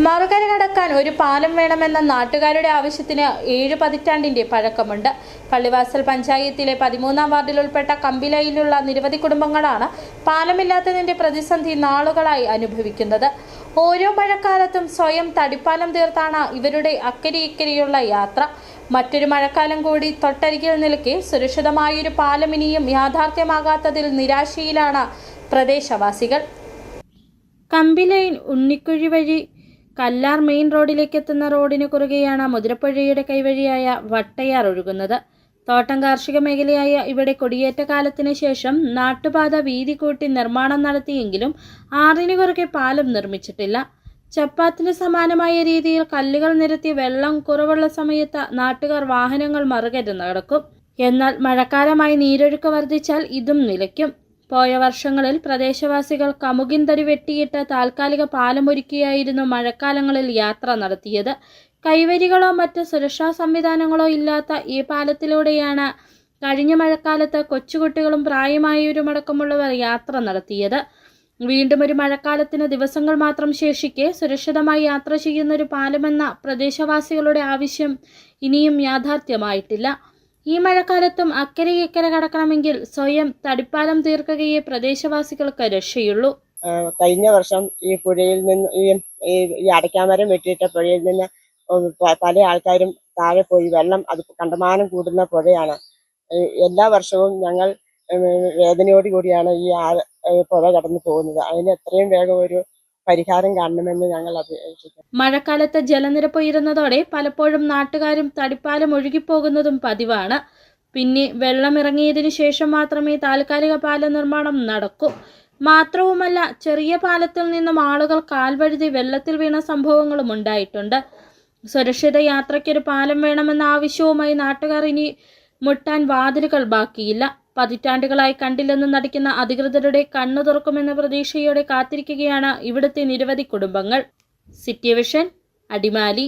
മറുകര കടക്കാൻ ഒരു പാലം വേണമെന്ന നാട്ടുകാരുടെ ആവശ്യത്തിന് 7 പതിറ്റാണ്ടിന്റെ പഴക്കമുണ്ട്. പള്ളിവാസൽ പഞ്ചായത്തിലെ 13-ാം വാർഡിൽ ഉൾപ്പെട്ട കമ്പിലയിലുള്ള നിരവധി കുടുംബങ്ങളാണ് പാലമില്ലാത്തതിന്റെ പ്രതിസന്ധി നാളുകളായി അനുഭവിക്കുന്നത്. ഓരോ മഴക്കാലത്തും സ്വയം തടിപ്പാലം തീർത്താണ് ഇവരുടെ അക്കരെ ഇക്കരെയുള്ള യാത്ര. മറ്റൊരു മഴക്കാലം കൂടി തൊട്ടരികിൽ നിൽക്കെ സുരക്ഷിതമായൊരു പാലം ഇനിയും യാഥാർത്ഥ്യമാകാത്തതിൽ നിരാശയിലാണ് പ്രദേശവാസികൾ. കമ്പിലൈൻ ഉണ്ണിക്കുഴി വഴി കല്ലാർ മെയിൻ റോഡിലേക്ക് എത്തുന്ന റോഡിന് കുറുകെയാണ് മുതിരപ്പുഴയുടെ കൈവഴിയായ വട്ടയാർ ഒഴുകുന്നത്. തോട്ടം കാർഷിക മേഖലയായ ഇവിടെ കൊടിയേറ്റ കാലത്തിന് ശേഷം നാട്ടുപാത വീതി കൂട്ടി നിർമ്മാണം നടത്തിയെങ്കിലും ആറിന് കുറുകെ പാലം നിർമ്മിച്ചിട്ടില്ല. ചപ്പാത്തിന് സമാനമായ രീതിയിൽ കല്ലുകൾ നിരത്തി വെള്ളം കുറവുള്ള സമയത്ത് നാട്ടുകാർ വാഹനങ്ങൾ മറുകര നടക്കും. എന്നാൽ മഴക്കാലമായി നീരൊഴുക്ക് വർദ്ധിച്ചാൽ ഇതും നിലയ്ക്കും. പോയ വർഷങ്ങളിൽ പ്രദേശവാസികൾ കമുകിൻ തടി വെട്ടിയിട്ട് താൽക്കാലിക പാലമൊരുക്കിയായിരുന്നു മഴക്കാലങ്ങളിൽ യാത്ര നടത്തിയത്. കൈവരികളോ മറ്റ് സുരക്ഷാ സംവിധാനങ്ങളോ ഇല്ലാത്ത ഈ പാലത്തിലൂടെയാണ് കഴിഞ്ഞ മഴക്കാലത്ത് കൊച്ചുകുട്ടികളും പ്രായമായവരുമടക്കമുള്ളവർ യാത്ര നടത്തിയത്. വീണ്ടും ഒരു മഴക്കാലത്തിന് ദിവസങ്ങൾ മാത്രം ശേഷിക്കെ സുരക്ഷിതമായി യാത്ര ചെയ്യുന്നൊരു പാലമെന്ന പ്രദേശവാസികളുടെ ആവശ്യം ഇനിയും യാഥാർത്ഥ്യമായിട്ടില്ല. ഈ മഴക്കാലത്തും അക്കരെ ഇക്കരെ കടക്കണമെങ്കിൽ സ്വയം തടിപ്പാലം തീർക്കുകയേ പ്രദേശവാസികൾക്ക് രക്ഷയുള്ളൂ. കഴിഞ്ഞ വർഷം ഈ പുഴയിൽ നിന്ന് ഈ അടയ്ക്കാമരം വെട്ടിയിട്ട പുഴയിൽ നിന്ന് പല ആൾക്കാരും താഴെ പോയി. വെള്ളം അത് കണ്ടമാനം കൂടുന്ന പുഴയാണ്. എല്ലാ വർഷവും ഞങ്ങൾ വേദനയോടുകൂടിയാണ് ഈ പുഴ കടന്നു പോകുന്നത്. അതിന് എത്രയും വേഗം ഒരു പരിഹാരം കാണണമെന്ന് ഞങ്ങൾ അപേക്ഷിക്കുന്നു. മഴക്കാലത്ത് ജലനിരപ്പ് ഉയരുന്നതോടെ പലപ്പോഴും നാട്ടുകാരും തടിപ്പാലം ഒഴുകിപ്പോകുന്നതും പതിവാണ്. പിന്നെ വെള്ളമിറങ്ങിയതിനു ശേഷം മാത്രമേ താൽക്കാലിക പാല നിർമ്മാണം നടക്കൂ. മാത്രവുമല്ല, ചെറിയ പാലത്തിൽ നിന്നും ആളുകൾ കാൽവഴുതി വെള്ളത്തിൽ വീണ സംഭവങ്ങളും ഉണ്ടായിട്ടുണ്ട്. സുരക്ഷിത യാത്രയ്ക്കൊരു പാലം വേണമെന്ന ആവശ്യവുമായി നാട്ടുകാർ ഇനി മുട്ടാൻ വാതിലുകൾ ബാക്കിയില്ല. പതിറ്റാണ്ടുകളായി കണ്ടില്ലെന്ന് നടിക്കുന്ന അധികൃതരുടെ കണ്ണു തുറക്കുമെന്ന പ്രതീക്ഷയോടെ കാത്തിരിക്കുകയാണ് ഇവിടുത്തെ നിരവധി കുടുംബങ്ങൾ. City vision, Adimali.